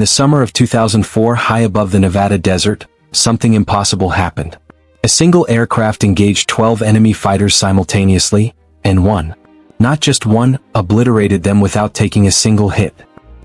the summer of 2004, high above the Nevada desert, something impossible happened. A single aircraft engaged 12 enemy fighters simultaneously, and one, not just one, obliterated them without taking a single hit.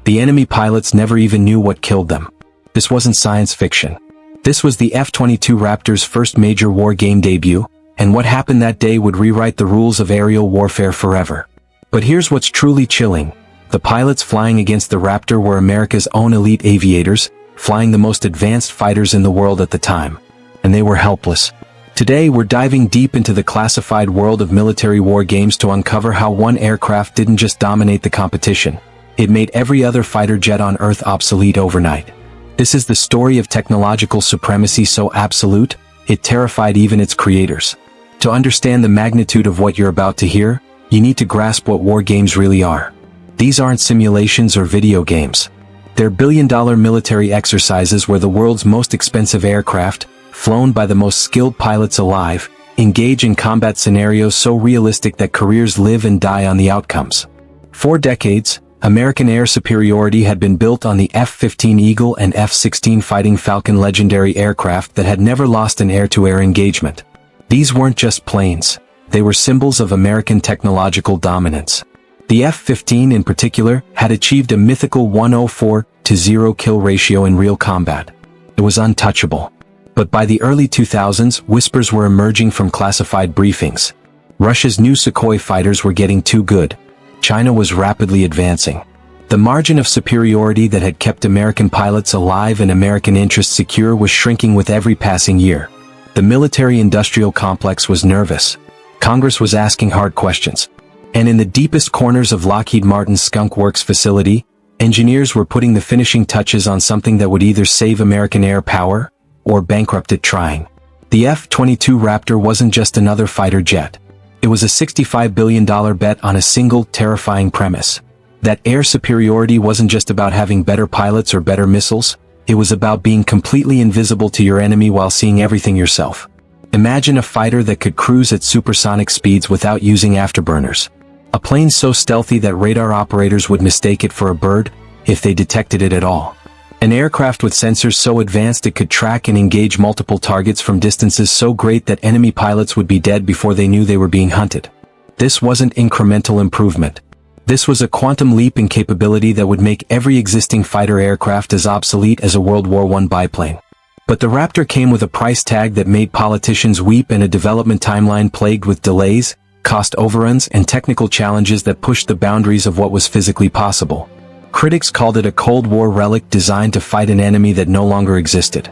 The enemy pilots never even knew what killed them. This wasn't science fiction. This was the F-22 Raptor's first major war game debut, and what happened that day would rewrite the rules of aerial warfare forever. But here's what's truly chilling. The pilots flying against the Raptor were America's own elite aviators, flying the most advanced fighters in the world at the time. And they were helpless. Today we're diving deep into the classified world of military war games to uncover how one aircraft didn't just dominate the competition. It made every other fighter jet on Earth obsolete overnight. This is the story of technological supremacy so absolute, it terrified even its creators. To understand the magnitude of what you're about to hear, you need to grasp what war games really are. These aren't simulations or video games. They're billion-dollar military exercises where the world's most expensive aircraft, flown by the most skilled pilots alive, engage in combat scenarios so realistic that careers live and die on the outcomes. For decades, American air superiority had been built on the F-15 Eagle and F-16 Fighting Falcon legendary aircraft that had never lost an air-to-air engagement. These weren't just planes. They were symbols of American technological dominance. The F-15 in particular had achieved a mythical 104-0 kill ratio in real combat. It was untouchable. But by the early 2000s, whispers were emerging from classified briefings. Russia's new Sukhoi fighters were getting too good. China was rapidly advancing. The margin of superiority that had kept American pilots alive and American interests secure was shrinking with every passing year. The military-industrial complex was nervous. Congress was asking hard questions. And in the deepest corners of Lockheed Martin's Skunk Works facility, engineers were putting the finishing touches on something that would either save American air power or bankrupt it trying. The F-22 Raptor wasn't just another fighter jet. It was a $65 billion bet on a single, terrifying premise. That air superiority wasn't just about having better pilots or better missiles, it was about being completely invisible to your enemy while seeing everything yourself. Imagine a fighter that could cruise at supersonic speeds without using afterburners. A plane so stealthy that radar operators would mistake it for a bird, if they detected it at all. An aircraft with sensors so advanced it could track and engage multiple targets from distances so great that enemy pilots would be dead before they knew they were being hunted. This wasn't incremental improvement. This was a quantum leap in capability that would make every existing fighter aircraft as obsolete as a World War I biplane. But the Raptor came with a price tag that made politicians weep and a development timeline plagued with delays, cost overruns, and technical challenges that pushed the boundaries of what was physically possible. Critics called it a Cold War relic designed to fight an enemy that no longer existed.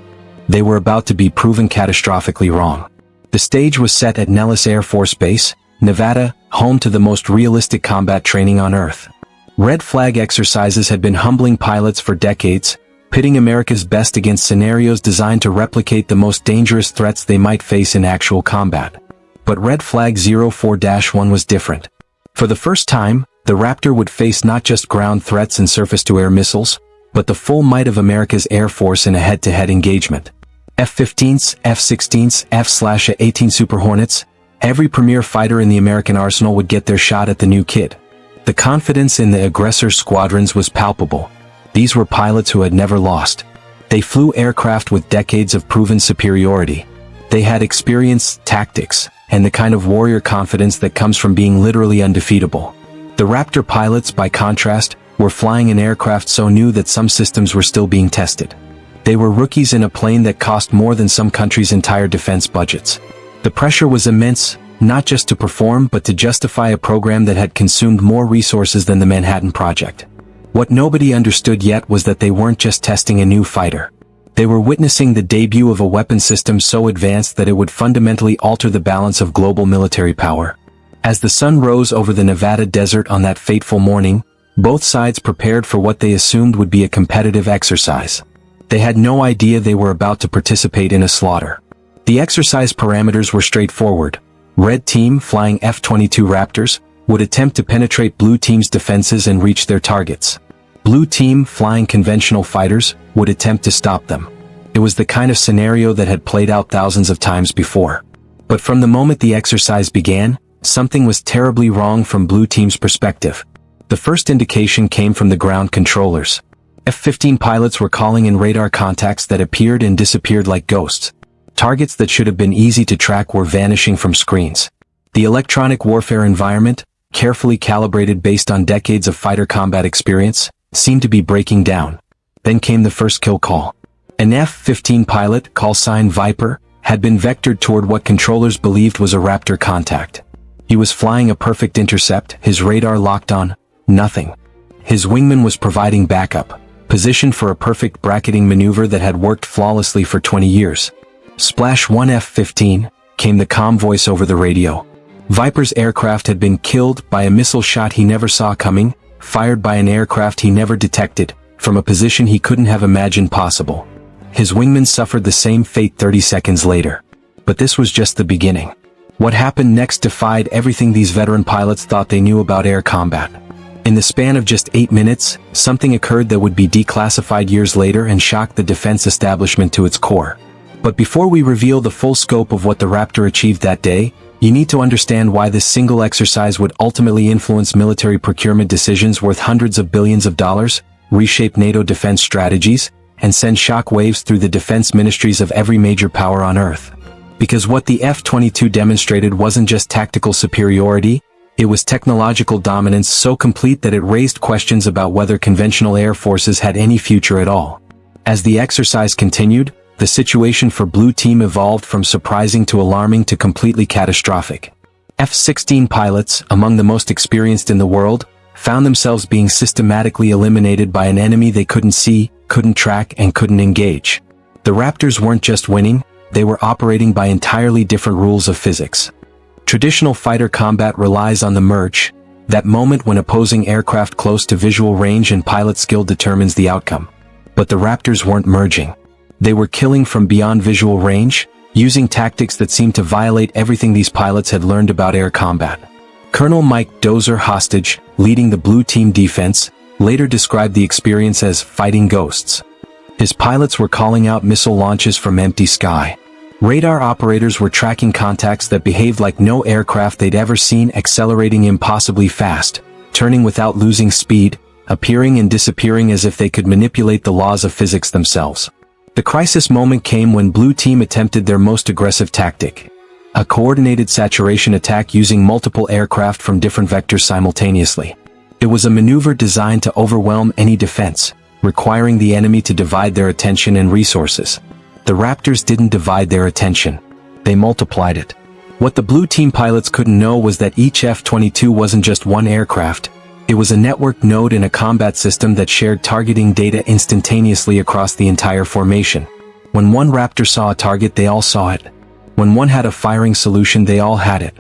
They were about to be proven catastrophically wrong. The stage was set at Nellis Air Force Base, Nevada, home to the most realistic combat training on Earth. Red flag exercises had been humbling pilots for decades, pitting America's best against scenarios designed to replicate the most dangerous threats they might face in actual combat. But Red Flag 04-1 was different. For the first time, the Raptor would face not just ground threats and surface-to-air missiles, but the full might of America's Air Force in a head-to-head engagement. F-15s, F-16s, F/A-18 Super Hornets, every premier fighter in the American arsenal would get their shot at the new kid. The confidence in the aggressor squadrons was palpable. These were pilots who had never lost. They flew aircraft with decades of proven superiority. They had experience, tactics, and the kind of warrior confidence that comes from being literally undefeatable. The Raptor pilots, by contrast, were flying an aircraft so new that some systems were still being tested. They were rookies in a plane that cost more than some countries' entire defense budgets. The pressure was immense, not just to perform but to justify a program that had consumed more resources than the Manhattan Project. What nobody understood yet was that they weren't just testing a new fighter. They were witnessing the debut of a weapon system so advanced that it would fundamentally alter the balance of global military power. As the sun rose over the Nevada desert on that fateful morning, both sides prepared for what they assumed would be a competitive exercise. They had no idea they were about to participate in a slaughter. The exercise parameters were straightforward. Red team, flying F-22 Raptors, would attempt to penetrate blue team's defenses and reach their targets. Blue team, flying conventional fighters, would attempt to stop them. It was the kind of scenario that had played out thousands of times before. But from the moment the exercise began, something was terribly wrong from blue team's perspective. The first indication came from the ground controllers. F-15 pilots were calling in radar contacts that appeared and disappeared like ghosts. Targets that should have been easy to track were vanishing from screens. The electronic warfare environment, carefully calibrated based on decades of fighter combat experience, seemed to be breaking down. Then came the first kill call. An F-15 pilot, call sign Viper, had been vectored toward what controllers believed was a Raptor contact. He was flying a perfect intercept, his radar locked on nothing. His wingman was providing backup, positioned for a perfect bracketing maneuver that had worked flawlessly for 20 years. Splash 1 F-15, came the calm voice over the radio. Viper's aircraft had been killed by a missile shot he never saw coming, fired by an aircraft he never detected, from a position he couldn't have imagined possible. His wingman suffered the same fate 30 seconds later. But this was just the beginning. What happened next defied everything these veteran pilots thought they knew about air combat. In the span of just 8 minutes, something occurred that would be declassified years later and shock the defense establishment to its core. But before we reveal the full scope of what the Raptor achieved that day, you need to understand why this single exercise would ultimately influence military procurement decisions worth hundreds of billions of dollars, reshape NATO defense strategies, and send shock waves through the defense ministries of every major power on Earth. Because what the F-22 demonstrated wasn't just tactical superiority, it was technological dominance so complete that it raised questions about whether conventional air forces had any future at all. As the exercise continued, the situation for Blue Team evolved from surprising to alarming to completely catastrophic. F-16 pilots, among the most experienced in the world, found themselves being systematically eliminated by an enemy they couldn't see, couldn't track, and couldn't engage. The Raptors weren't just winning, they were operating by entirely different rules of physics. Traditional fighter combat relies on the merge, that moment when opposing aircraft close to visual range and pilot skill determines the outcome. But the Raptors weren't merging. They were killing from beyond visual range, using tactics that seemed to violate everything these pilots had learned about air combat. Colonel Mike Dozer Hostage, leading the Blue Team defense, later described the experience as fighting ghosts. His pilots were calling out missile launches from empty sky. Radar operators were tracking contacts that behaved like no aircraft they'd ever seen, accelerating impossibly fast, turning without losing speed, appearing and disappearing as if they could manipulate the laws of physics themselves. The crisis moment came when Blue Team attempted their most aggressive tactic. A coordinated saturation attack using multiple aircraft from different vectors simultaneously. It was a maneuver designed to overwhelm any defense, requiring the enemy to divide their attention and resources. The Raptors didn't divide their attention. They multiplied it. What the Blue Team pilots couldn't know was that each F-22 wasn't just one aircraft. It was a network node in a combat system that shared targeting data instantaneously across the entire formation. When one Raptor saw a target, they all saw it. When one had a firing solution, they all had it.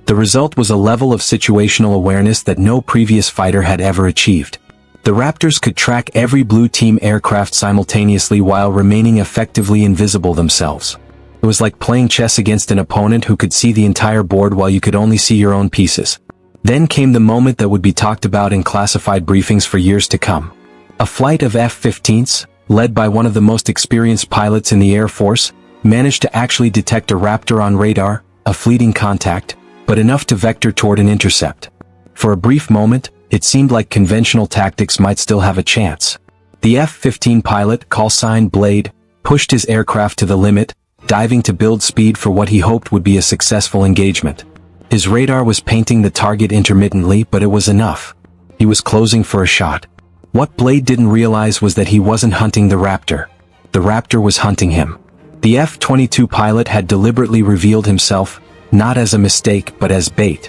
The result was a level of situational awareness that no previous fighter had ever achieved. The Raptors could track every Blue Team aircraft simultaneously while remaining effectively invisible themselves. It was like playing chess against an opponent who could see the entire board while you could only see your own pieces. Then came the moment that would be talked about in classified briefings for years to come. A flight of F-15s, led by one of the most experienced pilots in the Air Force, managed to actually detect a Raptor on radar, a fleeting contact, but enough to vector toward an intercept. For a brief moment, it seemed like conventional tactics might still have a chance. The F-15 pilot, call sign Blade, pushed his aircraft to the limit, diving to build speed for what he hoped would be a successful engagement. His radar was painting the target intermittently, but it was enough. He was closing for a shot. What Blade didn't realize was that he wasn't hunting the Raptor. The Raptor was hunting him. The F-22 pilot had deliberately revealed himself, not as a mistake but as bait.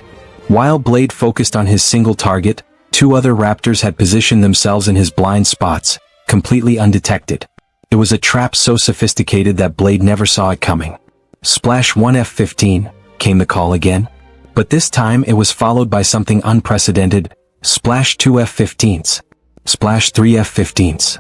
While Blade focused on his single target, 2 other Raptors had positioned themselves in his blind spots, completely undetected. It was a trap so sophisticated that Blade never saw it coming. Splash 1 F-15, came the call again. But this time it was followed by something unprecedented. Splash 2 F-15s. Splash 3 F-15s.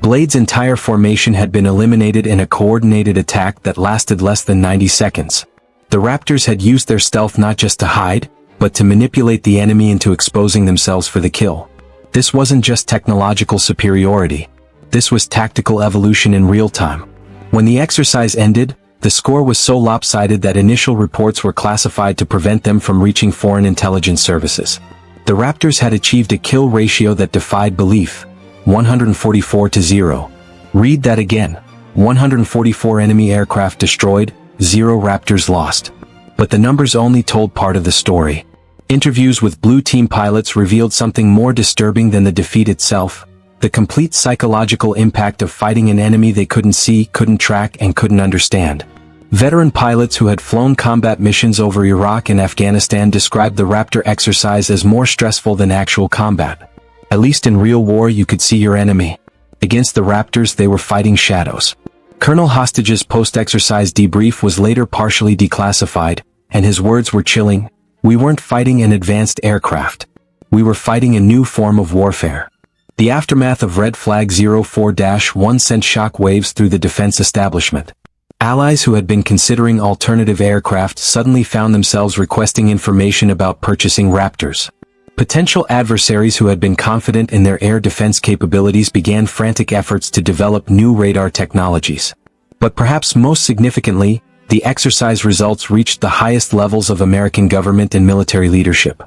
Blade's entire formation had been eliminated in a coordinated attack that lasted less than 90 seconds. The Raptors had used their stealth not just to hide, but to manipulate the enemy into exposing themselves for the kill. This wasn't just technological superiority. This was tactical evolution in real time. When the exercise ended, the score was so lopsided that initial reports were classified to prevent them from reaching foreign intelligence services. The Raptors had achieved a kill ratio that defied belief. 144-0. Read that again. 144 enemy aircraft destroyed, 0 Raptors lost. But the numbers only told part of the story. Interviews with Blue Team pilots revealed something more disturbing than the defeat itself: the complete psychological impact of fighting an enemy they couldn't see, couldn't track, and couldn't understand. Veteran pilots who had flown combat missions over Iraq and Afghanistan described the Raptor exercise as more stressful than actual combat. At least in real war you could see your enemy. Against the Raptors they were fighting shadows. Colonel Hostage's post-exercise debrief was later partially declassified, and his words were chilling. "We weren't fighting an advanced aircraft. We were fighting a new form of warfare." The aftermath of Red Flag 04-1 sent shock waves through the defense establishment. Allies who had been considering alternative aircraft suddenly found themselves requesting information about purchasing Raptors. Potential adversaries who had been confident in their air defense capabilities began frantic efforts to develop new radar technologies. But perhaps most significantly, the exercise results reached the highest levels of American government and military leadership.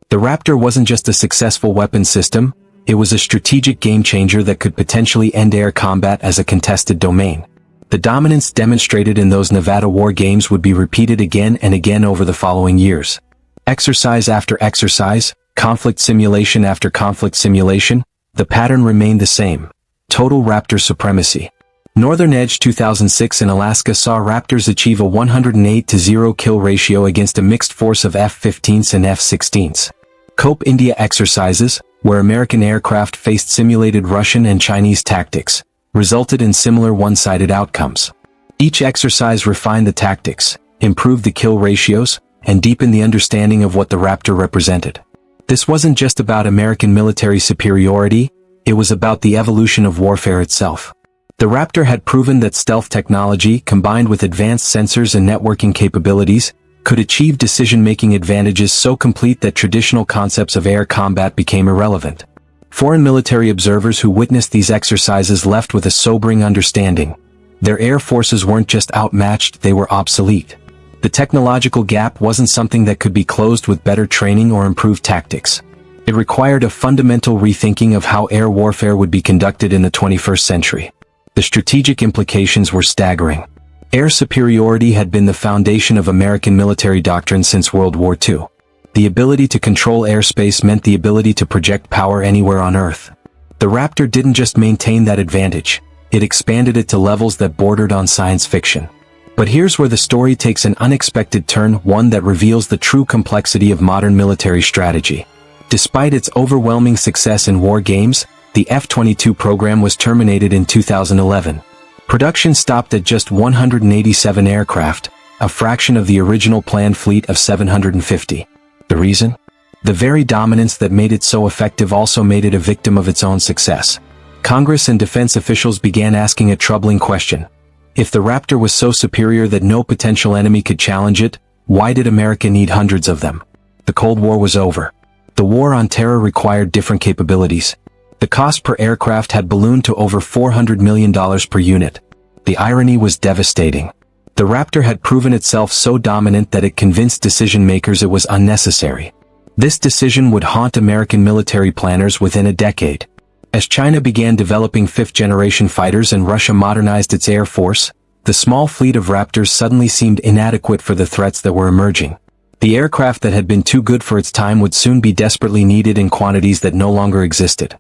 The Raptor wasn't just a successful weapon system, it was a strategic game-changer that could potentially end air combat as a contested domain. The dominance demonstrated in those Nevada war games would be repeated again and again over the following years. Exercise after exercise, conflict simulation after conflict simulation, the pattern remained the same: total Raptor supremacy. Northern Edge 2006 in Alaska saw Raptors achieve a 108-0 kill ratio against a mixed force of F-15s and F-16s. COPE India exercises, where American aircraft faced simulated Russian and Chinese tactics, resulted in similar one-sided outcomes. Each exercise refined the tactics, improved the kill ratios, and deepened the understanding of what the Raptor represented. This wasn't just about American military superiority, it was about the evolution of warfare itself. The Raptor had proven that stealth technology, combined with advanced sensors and networking capabilities, could achieve decision-making advantages so complete that traditional concepts of air combat became irrelevant. Foreign military observers who witnessed these exercises left with a sobering understanding. Their air forces weren't just outmatched, they were obsolete. The technological gap wasn't something that could be closed with better training or improved tactics. It required a fundamental rethinking of how air warfare would be conducted in the 21st century. The strategic implications were staggering. Air superiority had been the foundation of American military doctrine since World War II. The ability to control airspace meant the ability to project power anywhere on Earth. The Raptor didn't just maintain that advantage, it expanded it to levels that bordered on science fiction. But here's where the story takes an unexpected turn, one that reveals the true complexity of modern military strategy. Despite its overwhelming success in war games, the F-22 program was terminated in 2011. Production stopped at just 187 aircraft, a fraction of the original planned fleet of 750. The reason? The very dominance that made it so effective also made it a victim of its own success. Congress and defense officials began asking a troubling question. If the Raptor was so superior that no potential enemy could challenge it, why did America need hundreds of them? The Cold War was over. The war on terror required different capabilities. The cost per aircraft had ballooned to over $400 million per unit. The irony was devastating. The Raptor had proven itself so dominant that it convinced decision-makers it was unnecessary. This decision would haunt American military planners within a decade. As China began developing fifth-generation fighters and Russia modernized its air force, the small fleet of Raptors suddenly seemed inadequate for the threats that were emerging. The aircraft that had been too good for its time would soon be desperately needed in quantities that no longer existed.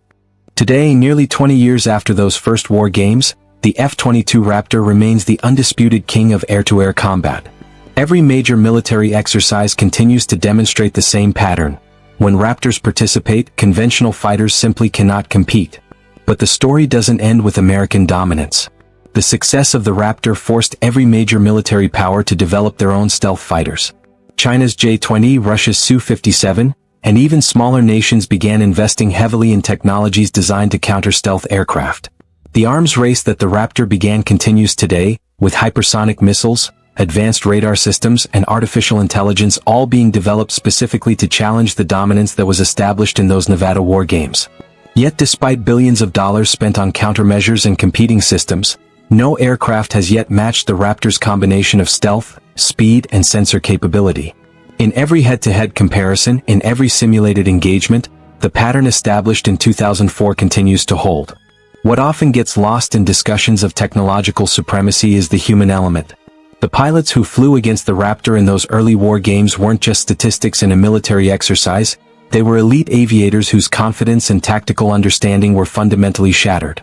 Today, nearly 20 years after those first war games, the F-22 Raptor remains the undisputed king of air-to-air combat. Every major military exercise continues to demonstrate the same pattern. When Raptors participate, conventional fighters simply cannot compete. But the story doesn't end with American dominance. The success of the Raptor forced every major military power to develop their own stealth fighters. China's J-20, Russia's Su-57, and even smaller nations began investing heavily in technologies designed to counter stealth aircraft. The arms race that the Raptor began continues today, with hypersonic missiles, advanced radar systems, and artificial intelligence all being developed specifically to challenge the dominance that was established in those Nevada war games. Yet despite billions of dollars spent on countermeasures and competing systems, no aircraft has yet matched the Raptor's combination of stealth, speed, and sensor capability. In every head-to-head comparison, in every simulated engagement, The pattern established in 2004 continues to hold. What often gets lost in discussions of technological supremacy is the human element. The pilots who flew against the Raptor in those early war games weren't just statistics in a military exercise, they were elite aviators whose confidence and tactical understanding were fundamentally shattered.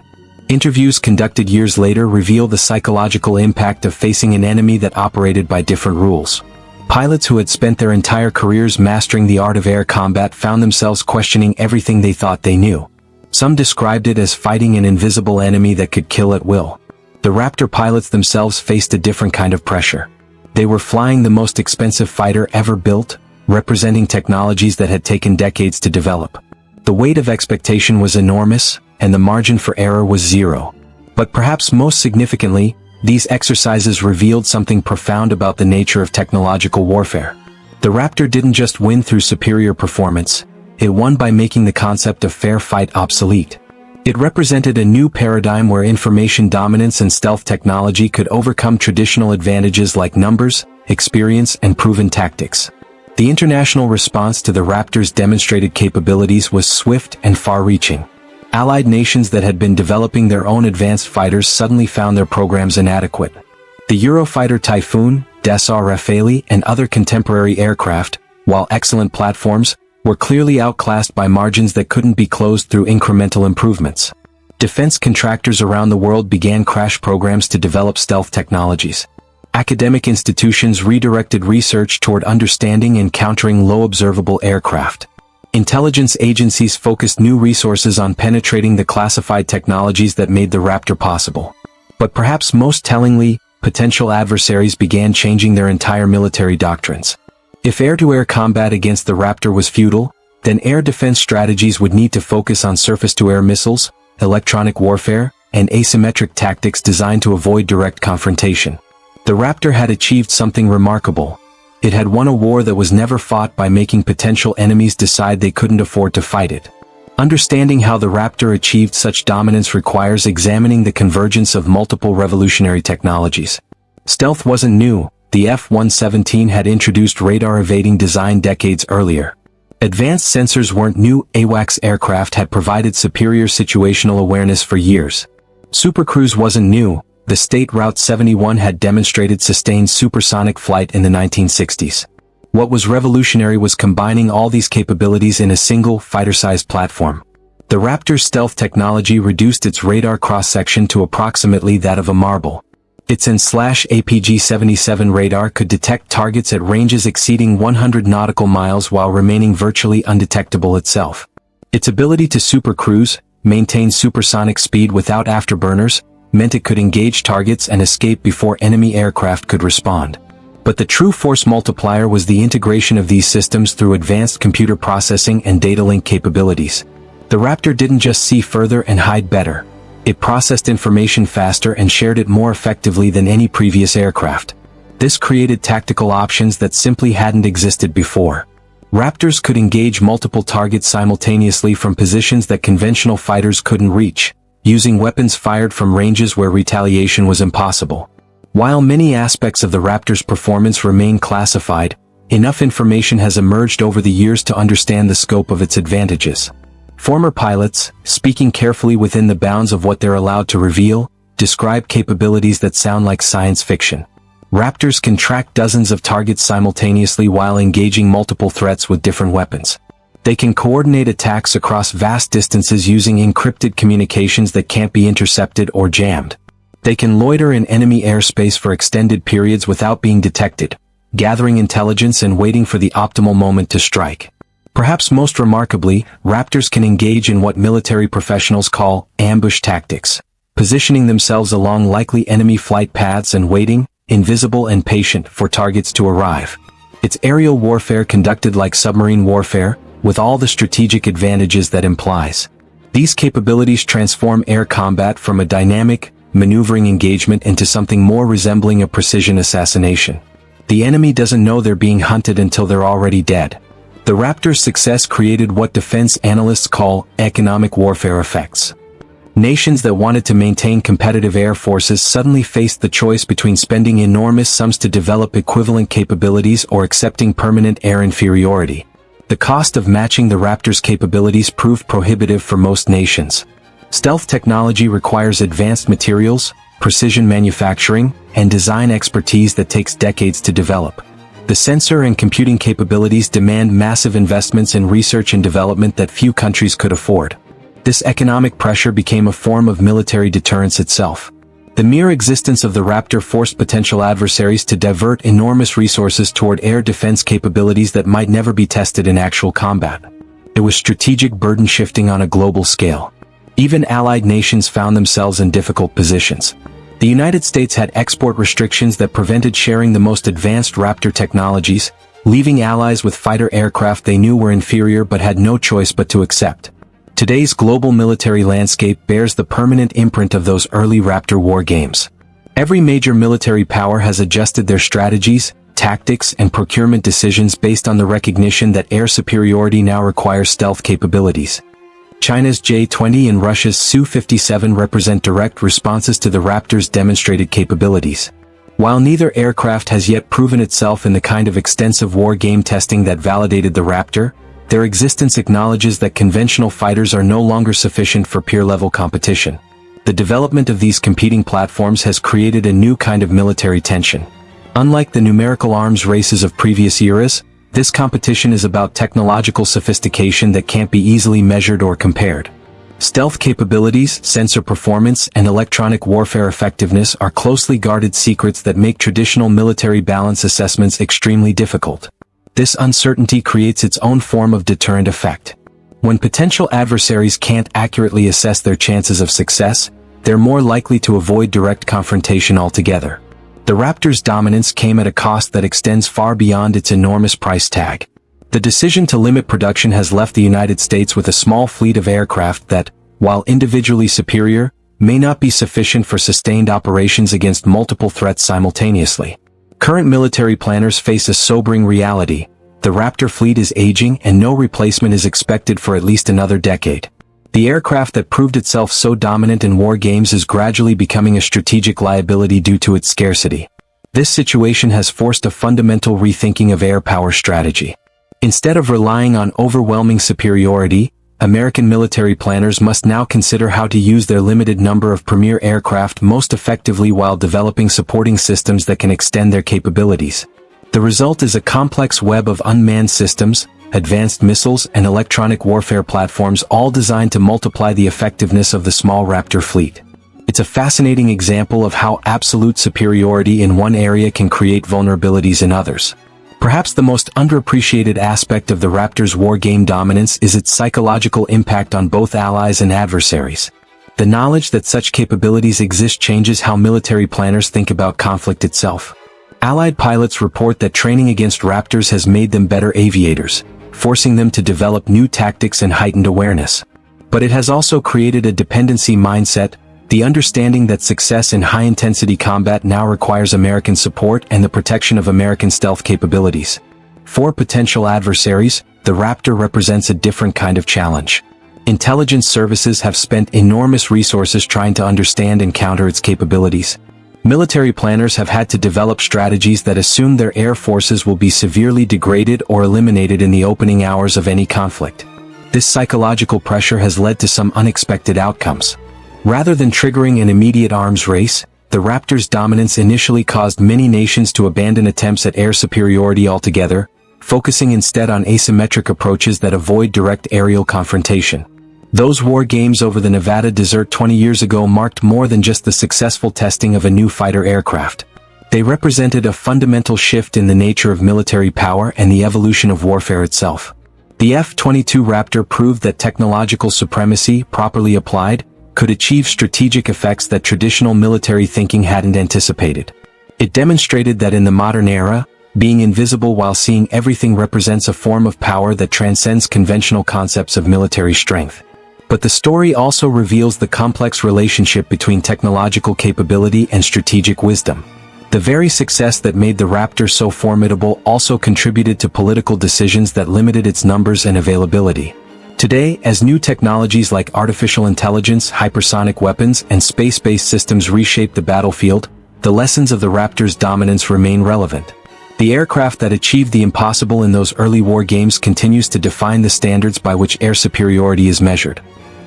Interviews conducted years later reveal the psychological impact of facing an enemy that operated by different rules. Pilots who had spent their entire careers mastering the art of air combat found themselves questioning everything they thought they knew. Some described it as fighting an invisible enemy that could kill at will. The Raptor pilots themselves faced a different kind of pressure. They were flying the most expensive fighter ever built, representing technologies that had taken decades to develop. The weight of expectation was enormous, and the margin for error was zero. But perhaps most significantly, these exercises revealed something profound about the nature of technological warfare. The Raptor didn't just win through superior performance, it won by making the concept of fair fight obsolete. It represented a new paradigm where information dominance and stealth technology could overcome traditional advantages like numbers, experience, and proven tactics. The international response to the Raptor's demonstrated capabilities was swift and far-reaching. Allied nations that had been developing their own advanced fighters suddenly found their programs inadequate. The Eurofighter Typhoon, Dassault Rafale, and other contemporary aircraft, while excellent platforms, were clearly outclassed by margins that couldn't be closed through incremental improvements. Defense contractors around the world began crash programs to develop stealth technologies. Academic institutions redirected research toward understanding and countering low observable aircraft. Intelligence agencies focused new resources on penetrating the classified technologies that made the Raptor possible. But perhaps most tellingly, potential adversaries began changing their entire military doctrines. If air-to-air combat against the Raptor was futile, then air defense strategies would need to focus on surface-to-air missiles, electronic warfare, and asymmetric tactics designed to avoid direct confrontation. The Raptor had achieved something remarkable. It had won a war that was never fought by making potential enemies decide they couldn't afford to fight it. Understanding how the Raptor achieved such dominance requires examining the convergence of multiple revolutionary technologies. Stealth wasn't new. The F-117 had introduced radar evading design decades earlier. Advanced sensors weren't new. AWACS aircraft had provided superior situational awareness for years. Supercruise wasn't new. The State Route 71 had demonstrated sustained supersonic flight in the 1960s. What was revolutionary was combining all these capabilities in a single, fighter-sized platform. The Raptor's stealth technology reduced its radar cross-section to approximately that of a marble. Its APG-77 radar could detect targets at ranges exceeding 100 nautical miles while remaining virtually undetectable itself. Its ability to supercruise, maintain supersonic speed without afterburners, meant it could engage targets and escape before enemy aircraft could respond. But the true force multiplier was the integration of these systems through advanced computer processing and data link capabilities. The Raptor didn't just see further and hide better. It processed information faster and shared it more effectively than any previous aircraft. This created tactical options that simply hadn't existed before. Raptors could engage multiple targets simultaneously from positions that conventional fighters couldn't reach, using weapons fired from ranges where retaliation was impossible. While many aspects of the Raptor's performance remain classified, enough information has emerged over the years to understand the scope of its advantages. Former pilots, speaking carefully within the bounds of what they're allowed to reveal, describe capabilities that sound like science fiction. Raptors can track dozens of targets simultaneously while engaging multiple threats with different weapons. They can coordinate attacks across vast distances using encrypted communications that can't be intercepted or jammed. They can loiter in enemy airspace for extended periods without being detected, gathering intelligence and waiting for the optimal moment to strike. Perhaps most remarkably, Raptors can engage in what military professionals call ambush tactics, positioning themselves along likely enemy flight paths and waiting, invisible and patient, for targets to arrive. It's aerial warfare conducted like submarine warfare, with all the strategic advantages that implies. These capabilities transform air combat from a dynamic, maneuvering engagement into something more resembling a precision assassination. The enemy doesn't know they're being hunted until they're already dead. The Raptor's success created what defense analysts call economic warfare effects. Nations that wanted to maintain competitive air forces suddenly faced the choice between spending enormous sums to develop equivalent capabilities or accepting permanent air inferiority. The cost of matching the Raptor's capabilities proved prohibitive for most nations. Stealth technology requires advanced materials, precision manufacturing, and design expertise that takes decades to develop. The sensor and computing capabilities demand massive investments in research and development that few countries could afford. This economic pressure became a form of military deterrence itself. The mere existence of the Raptor forced potential adversaries to divert enormous resources toward air defense capabilities that might never be tested in actual combat. It was strategic burden shifting on a global scale. Even allied nations found themselves in difficult positions. The United States had export restrictions that prevented sharing the most advanced Raptor technologies, leaving allies with fighter aircraft they knew were inferior but had no choice but to accept. Today's global military landscape bears the permanent imprint of those early Raptor war games. Every major military power has adjusted their strategies, tactics, and procurement decisions based on the recognition that air superiority now requires stealth capabilities. China's J-20 and Russia's Su-57 represent direct responses to the Raptor's demonstrated capabilities. While neither aircraft has yet proven itself in the kind of extensive war game testing that validated the Raptor, their existence acknowledges that conventional fighters are no longer sufficient for peer-level competition. The development of these competing platforms has created a new kind of military tension. Unlike the numerical arms races of previous eras, this competition is about technological sophistication that can't be easily measured or compared. Stealth capabilities, sensor performance, and electronic warfare effectiveness are closely guarded secrets that make traditional military balance assessments extremely difficult. This uncertainty creates its own form of deterrent effect. When potential adversaries can't accurately assess their chances of success, they're more likely to avoid direct confrontation altogether. The Raptor's dominance came at a cost that extends far beyond its enormous price tag. The decision to limit production has left the United States with a small fleet of aircraft that, while individually superior, may not be sufficient for sustained operations against multiple threats simultaneously. Current military planners face a sobering reality. The Raptor fleet is aging and no replacement is expected for at least another decade. The aircraft that proved itself so dominant in war games is gradually becoming a strategic liability due to its scarcity. This situation has forced a fundamental rethinking of air power strategy. Instead of relying on overwhelming superiority, American military planners must now consider how to use their limited number of premier aircraft most effectively while developing supporting systems that can extend their capabilities. The result is a complex web of unmanned systems, advanced missiles, and electronic warfare platforms, all designed to multiply the effectiveness of the small Raptor fleet. It's a fascinating example of how absolute superiority in one area can create vulnerabilities in others. Perhaps the most underappreciated aspect of the Raptor's war game dominance is its psychological impact on both allies and adversaries. The knowledge that such capabilities exist changes how military planners think about conflict itself. Allied pilots report that training against Raptors has made them better aviators, forcing them to develop new tactics and heightened awareness. But it has also created a dependency mindset, the understanding that success in high-intensity combat now requires American support and the protection of American stealth capabilities. For potential adversaries, the Raptor represents a different kind of challenge. Intelligence services have spent enormous resources trying to understand and counter its capabilities. Military planners have had to develop strategies that assume their air forces will be severely degraded or eliminated in the opening hours of any conflict. This psychological pressure has led to some unexpected outcomes. Rather than triggering an immediate arms race, the Raptor's dominance initially caused many nations to abandon attempts at air superiority altogether, focusing instead on asymmetric approaches that avoid direct aerial confrontation. Those war games over the Nevada desert 20 years ago marked more than just the successful testing of a new fighter aircraft. They represented a fundamental shift in the nature of military power and the evolution of warfare itself. The F-22 Raptor proved that technological supremacy, properly applied, could achieve strategic effects that traditional military thinking hadn't anticipated. It demonstrated that in the modern era, being invisible while seeing everything represents a form of power that transcends conventional concepts of military strength. But the story also reveals the complex relationship between technological capability and strategic wisdom. The very success that made the Raptor so formidable also contributed to political decisions that limited its numbers and availability. Today, as new technologies like artificial intelligence, hypersonic weapons, and space-based systems reshape the battlefield, the lessons of the Raptor's dominance remain relevant. The aircraft that achieved the impossible in those early war games continues to define the standards by which air superiority is measured.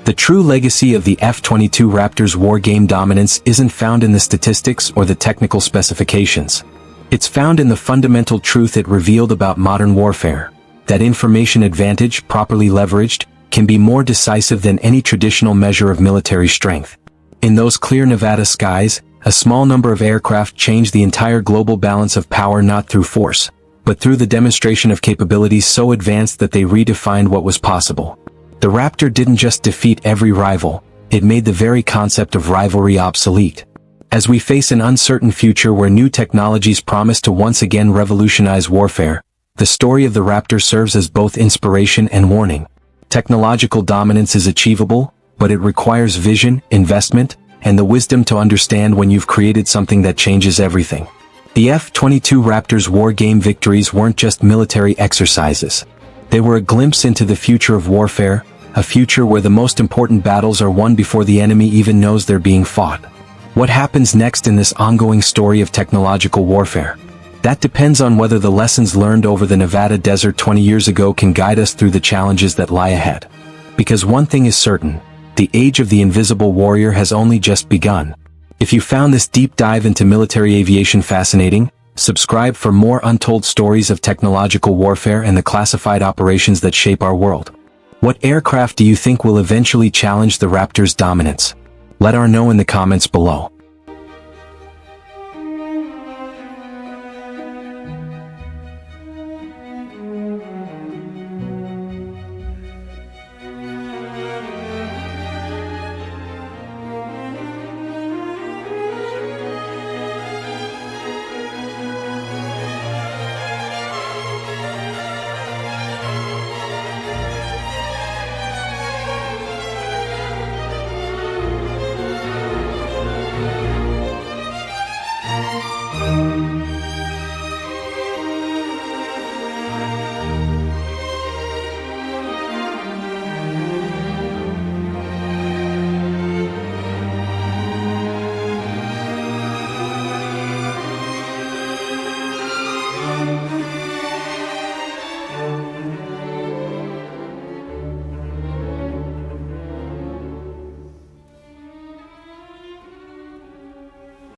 The true legacy of the F-22 Raptor's war game dominance isn't found in the statistics or the technical specifications. It's found in the fundamental truth it revealed about modern warfare, that information advantage, properly leveraged, can be more decisive than any traditional measure of military strength. In those clear Nevada skies, a small number of aircraft changed the entire global balance of power not through force, but through the demonstration of capabilities so advanced that they redefined what was possible. The Raptor didn't just defeat every rival, it made the very concept of rivalry obsolete. As we face an uncertain future where new technologies promise to once again revolutionize warfare, the story of the Raptor serves as both inspiration and warning. Technological dominance is achievable, but it requires vision, investment, and the wisdom to understand when you've created something that changes everything. The F-22 Raptor's war game victories weren't just military exercises. They were a glimpse into the future of warfare, a future where the most important battles are won before the enemy even knows they're being fought. What happens next in this ongoing story of technological warfare? That depends on whether the lessons learned over the Nevada desert 20 years ago can guide us through the challenges that lie ahead. Because one thing is certain, the age of the invisible warrior has only just begun. If you found this deep dive into military aviation fascinating, subscribe for more untold stories of technological warfare and the classified operations that shape our world. What aircraft do you think will eventually challenge the Raptor's dominance? Let us know in the comments below.